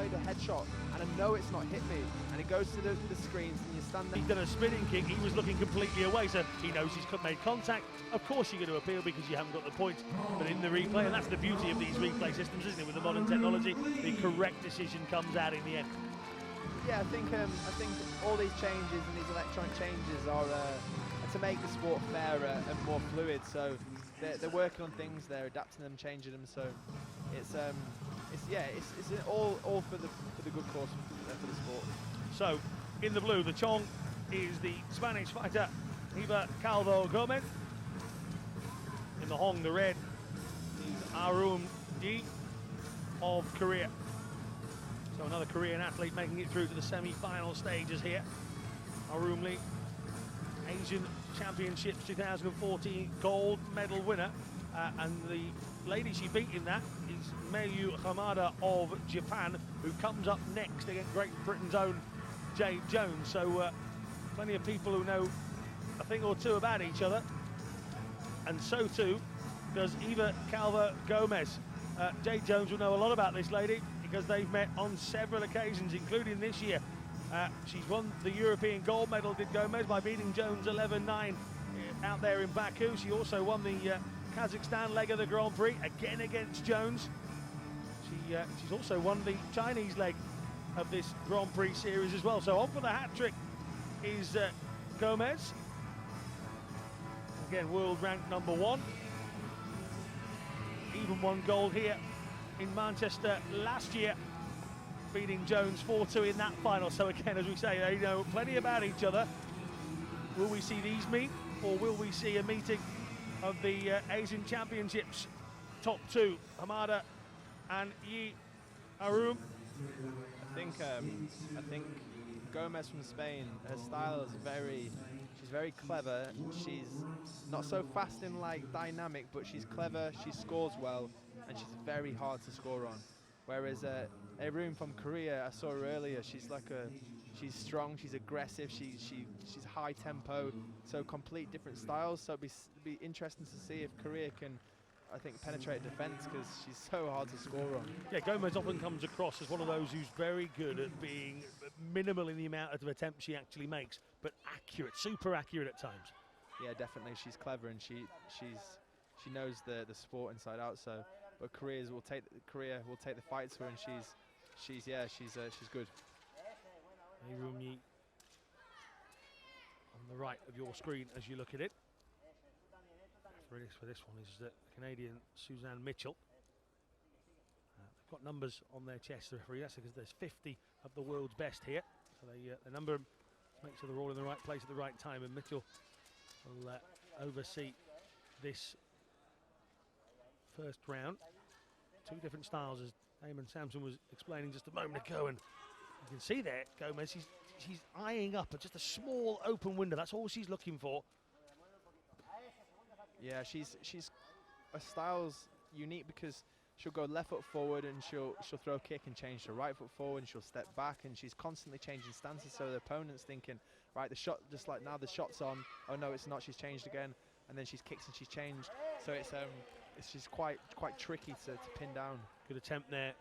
made a headshot and I know it's not hit me, and it goes to the screens and you stand there. He's done a spinning kick, he was looking completely away, so he knows he's made contact. Of course you're going to appeal because you haven't got the point, but in the replay, and that's the beauty of these replay systems, isn't it, with the modern technology, the correct decision comes out in the end. Yeah, I think all these changes and these electronic changes are to make the sport fairer and more fluid. So they're working on things, they're adapting them, changing them. So it's all for the good cause for the sport. So in the blue, the Chong is the Spanish fighter Eva Calvo Gomez. In the Hong, the red is Arum Yi of Korea. So another Korean athlete making it through to the semi-final stages here. Arum Lee, Asian Championships 2014 gold medal winner. And the lady she beat in that is Mayu Hamada of Japan, who comes up next against Great Britain's own Jade Jones. So plenty of people who know a thing or two about each other. And so too does Eva Calvo Gomez. Jade Jones will know a lot about this lady because they've met on several occasions, including this year. She's won the European gold medal, did Gomez, by beating Jones 11-9 out there in Baku. She also won the Kazakhstan leg of the Grand Prix, again against Jones. She's also won the Chinese leg of this Grand Prix series as well. So on for the hat-trick is Gomez. Again, world ranked #1. Even won gold here in Manchester last year, beating Jones 4-2 in that final. So again, as we say, they know plenty about each other. Will we see these meet, or will we see a meeting of the Asian Championships top two, Hamada and Yi Arum? I think Gomez from Spain, her style is she's very clever. She's not so fast in like dynamic, but she's clever, she scores well, and she's very hard to score on. Whereas Arum from Korea, I saw her earlier, she's strong, she's aggressive, she's high tempo, so complete different styles. So it'd be interesting to see if Korea can, I think, penetrate defence, because she's so hard to score on. Yeah, Gomez often comes across as one of those who's very good at being minimal in the amount of attempts she actually makes, but accurate, super accurate at times. Yeah, definitely. She's clever and she knows the sport inside out. So, but Korea will take the fight to her, and she's good. Arum Yi on the right of your screen as you look at it. For this one is the Canadian Suzanne Mitchell. They've got numbers on their chest, the referee. That's because there's 50 of the world's best here. So they number them to make sure they're all in the right place at the right time. And Mitchell will oversee this first round. Two different styles, as Eamon Sampson was explaining just a moment ago. And you can see there, Gomez, she's eyeing up at just a small open window. That's all she's looking for. Yeah, her style's unique because she'll go left foot forward and she'll throw a kick and change to right foot forward, and she'll step back, and she's constantly changing stances, so the opponent's thinking, right, the shot, just like now the shot's on, oh no it's not, she's changed again, and then she's kicked and she's changed. So it's just quite tricky to pin down. Good attempt there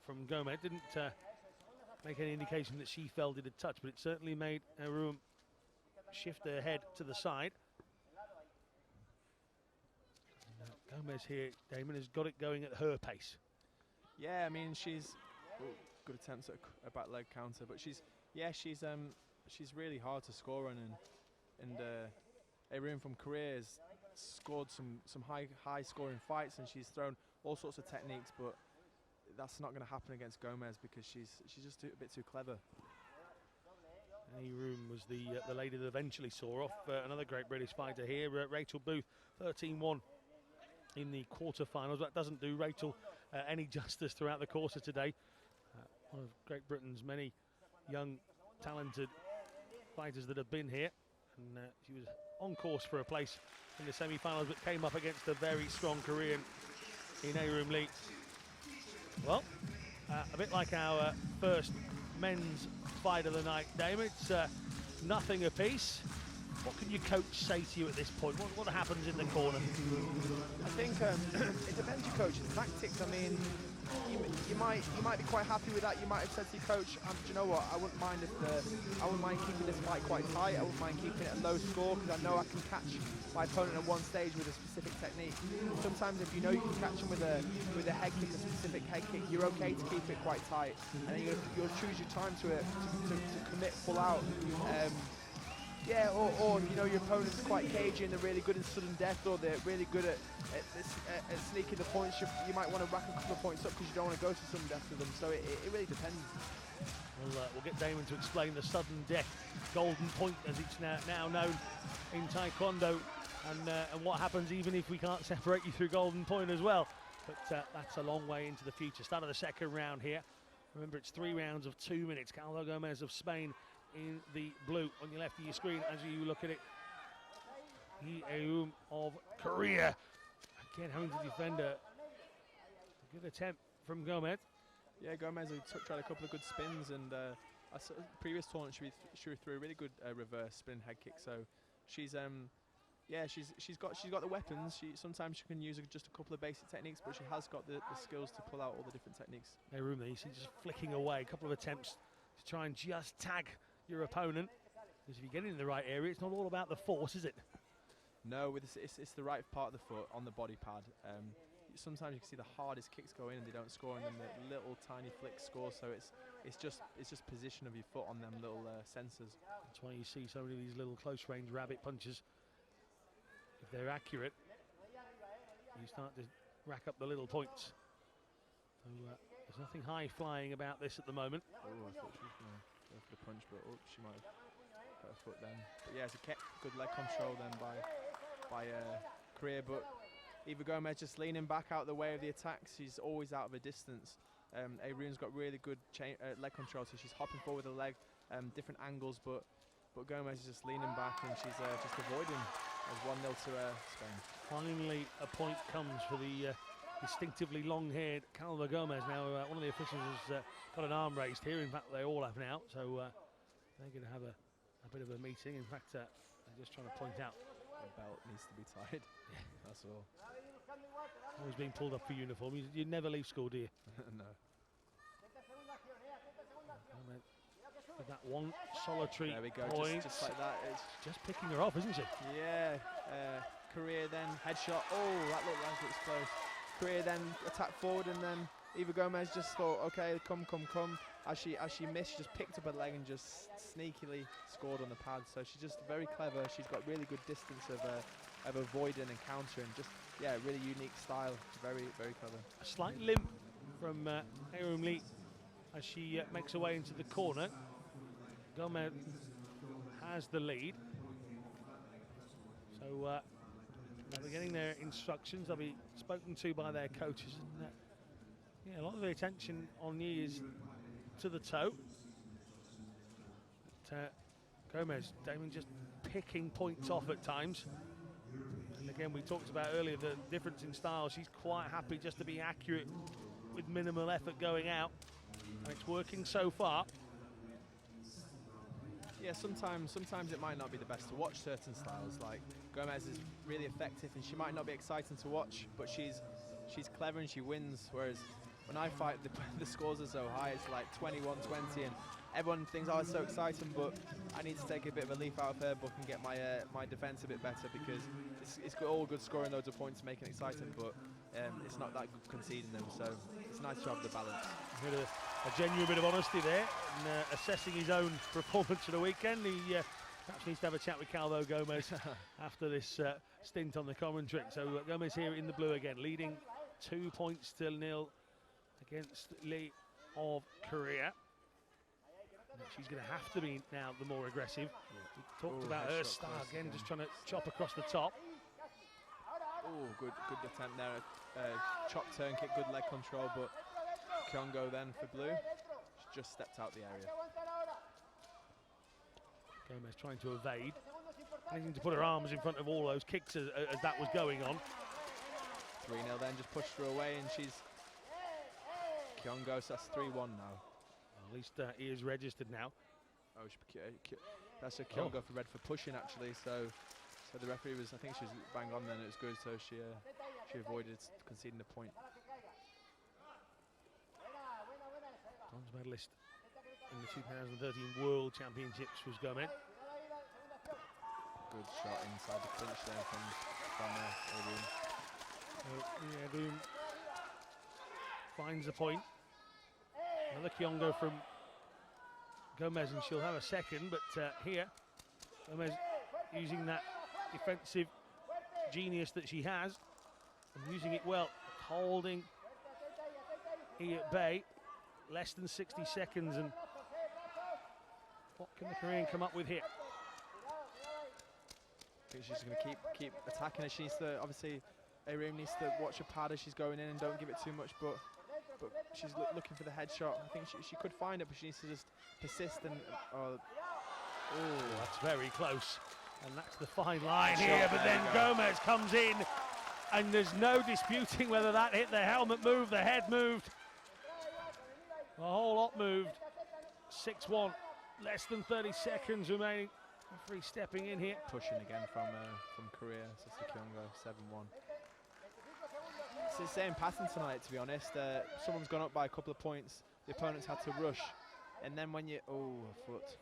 from Gomez. Didn't make any indication that she felt it a touch, but it certainly made Arum shift her head to the side. Gomez here, Damon, has got it going at her pace. Yeah, I mean, she's good attempts at a back leg counter, but she's really hard to score on, and Arum from Korea has scored some high scoring fights, and she's thrown all sorts of techniques, but that's not going to happen against Gomez because she's just a bit too clever. Arum was the lady that eventually saw off another great British fighter here, Rachel Booth, 13-1 in the quarterfinals. That doesn't do Rachel any justice throughout the course of today. One of Great Britain's many young, talented fighters that have been here, and she was on course for a place in the semi-finals, but came up against a very strong Korean in Arum Lee. Well, a bit like our first men's fight of the night, Damon. It's nothing apiece. What can your coach say to you at this point? What happens in the corner? I think it depends your coach's tactics. I mean, you might be quite happy with that. You might have said to your coach, do you know what? I wouldn't mind keeping this fight quite tight. I wouldn't mind keeping it a low score because I know I can catch my opponent at one stage with a specific technique. Sometimes if you know you can catch them with a head kick, a specific head kick, you're okay to keep it quite tight, and then you'll choose your time to commit full out. Yeah, or you know your opponent's quite cagey and they're really good in sudden death, or they're really good at sneaking the points. You might want to rack a couple of points up because you don't want to go to sudden death with them. So it really depends. We'll get Damon to explain the sudden death golden point, as it's now known in Taekwondo, and what happens even if we can't separate you through golden point as well. But that's a long way into the future. Start of the second round here. Remember, it's 3 rounds of 2 minutes. Calvo Gomez of Spain in the blue on your left of your screen as you look at it. Hee-eum of Korea. Again, having to defend a good attempt from Gomez. Yeah, Gomez tried a couple of good spins, and I saw previous tournament she threw a really good reverse spin head kick. So she's she's got the weapons. Sometimes she can use just a couple of basic techniques, but she has got the skills to pull out all the different techniques. Hee-eum there, you see just flicking away, a couple of attempts to try and just tag your opponent, because if you get in the right area, it's not all about the force, is it? No, it's the right part of the foot on the body pad. Sometimes you can see the hardest kicks go in and they don't score, and then the little tiny flicks score. So it's just position of your foot on them little sensors. That's why you see so many of these little close range rabbit punches. If they're accurate, you start to rack up the little points. So there's nothing high flying about this at the moment. Oh, I thought she was going to go for the punch, but she might have put her foot then. But yeah, it's a good leg control then by Korea, but Eva Gomez just leaning back out the way of the attacks. She's always out of a distance. Hee-eum's got really good leg control, so she's hopping forward with the leg, different angles, but Gomez is just leaning back and she's just avoiding. As 1-0 to Spain. Finally, a point comes for the distinctively long-haired Calvo Gomez. Now, one of the officials has got an arm raised here. In fact, they all have now, so they're going to have a bit of a meeting. In fact, they're just trying to point out the belt needs to be tied. That's all. Always being pulled up for uniform. You never leave school, do you? No. With that one solitary there we go, point. Just like that. It's just picking her off, isn't she? Yeah. Korea then headshot. Oh, that looked like it was close. Korea then attacked forward, and then Eva Gomez just thought, okay, come. As she missed, she just picked up her leg and just sneakily scored on the pad. So she's just very clever. She's got really good distance of avoiding and countering. Just really unique style. Very, very clever. A slight limp from Hee-eum Lee as she makes her way into the corner. Gomez has the lead. So they're getting their instructions. They'll be spoken to by their coaches. And, a lot of the attention on Yi is to the toe. But, Gomez, Damon just picking points off at times. And again, we talked about earlier the difference in style. She's quite happy just to be accurate with minimal effort going out. And it's working so far. Yeah, sometimes it might not be the best to watch certain styles. Like Gomez is really effective, and she might not be exciting to watch, but she's clever and she wins. Whereas when I fight, the scores are so high. It's like 21-20, and everyone thinks, oh, it's so exciting. But I need to take a bit of a leaf out of her book and get my defense a bit better, because it's all good scoring loads of points, making it exciting, but it's not that good conceding them. So it's nice to have the balance. A genuine bit of honesty there, and assessing his own performance for the weekend. He perhaps needs to have a chat with Calvo Gomez after this stint on the commentary. So Gomez here in the blue again, leading 2-0 against Lee of Korea. And she's going to have to be now the more aggressive. We talked about her style again, just trying to chop across the top. Oh, good attempt there. Chop turn kick, good leg control, but Kyongo then for blue. She just stepped out the area. Gomez trying to evade. Needing to put her arms in front of all those kicks as that was going on. 3-0 then, just pushed her away, and she's Kyongo, so that's 3-1 now. Well, at least he is registered now. Oh, that's a Kyongo for red for pushing, actually. So the referee was, I think she was bang on then, it was good, so she avoided conceding the point. bronze medalist in the 2013 World Championships was Gomez. Good shot inside the clinch there from Aroon. So, Aroon finds the point. Another Kyongo from Gomez, and she'll have a second, but here, Gomez using that defensive genius that she has, and using it well, holding he at bay. Less than 60 seconds, and what can the Korean come up with here? I think she's going to keep attacking her. She needs to, obviously, Aroon needs to watch her pad as she's going in and don't give it too much, but she's looking for the headshot. I think she could find it, but she needs to just persist and... oh, that's very close. And that's the fine line here, but then Gomez comes in, and there's no disputing whether that hit. The helmet moved, the head moved. The whole lot moved. 6-1, less than 30 seconds remaining. Referee stepping in here. Pushing again from Korea, Sister Kyongo, 7-1. It's the same pattern tonight, to be honest. Someone's gone up by a couple of points. The opponent's had to rush, and then when you a foot.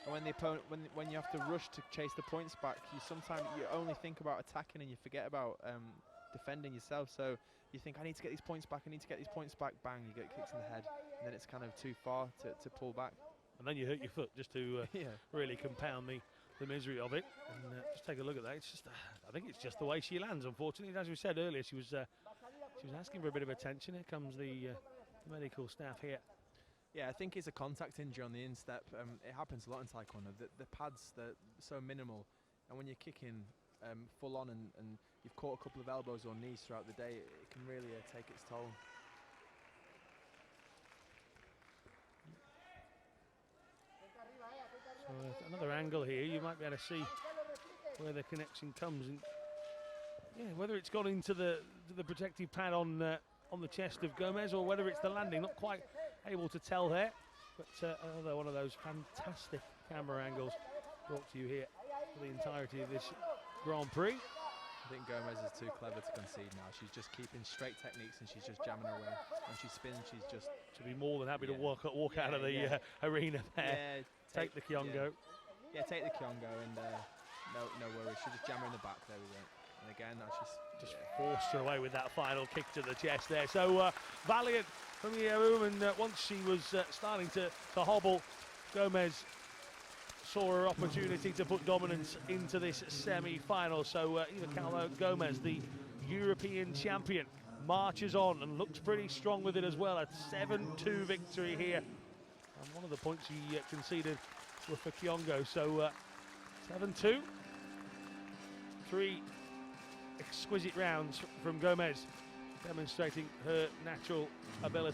And when the opponent, when you have to rush to chase the points back, sometimes you only think about attacking and you forget about defending yourself. So you think, I need to get these points back. I need to get these points back. Bang! You get kicked in the head, and then it's kind of too far to pull back. And then you hurt your foot just to really compound the misery of it. And just take a look at that. It's just, I think it's just the way she lands. Unfortunately, as we said earlier, she was asking for a bit of attention. Here comes the medical staff here. Yeah, I think it's a contact injury on the instep. It happens a lot in Taekwondo. The pads, they're so minimal, and when you're kicking full on and you've caught a couple of elbows or knees throughout the day, it can really take its toll. So another angle here, you might be able to see where the connection comes, and whether it's gone into the protective pad on the chest of Gomez, or whether it's the landing. Not quite able to tell there, but another one of those fantastic camera angles brought to you here for the entirety of this Grand Prix. I think Gomez is too clever to concede now. She's just keeping straight techniques and she's just jamming away. When she spins, she's just... To be more than happy to walk out of the arena there. Take the Kyongo. Yeah, take the Kyongo, and no worries. She'll just jam her in the back. There we go. And again, that's just forced her away with that final kick to the chest there. So valiant from the woman. Once she was starting to hobble, Gomez saw her opportunity to put dominance into this semi-final. So Eva Gomez, the European champion, marches on and looks pretty strong with it as well. A 7-2 victory here. And one of the points he conceded were for Kyongo. So 7-2. 3 exquisite rounds from Gomez, demonstrating her natural ability.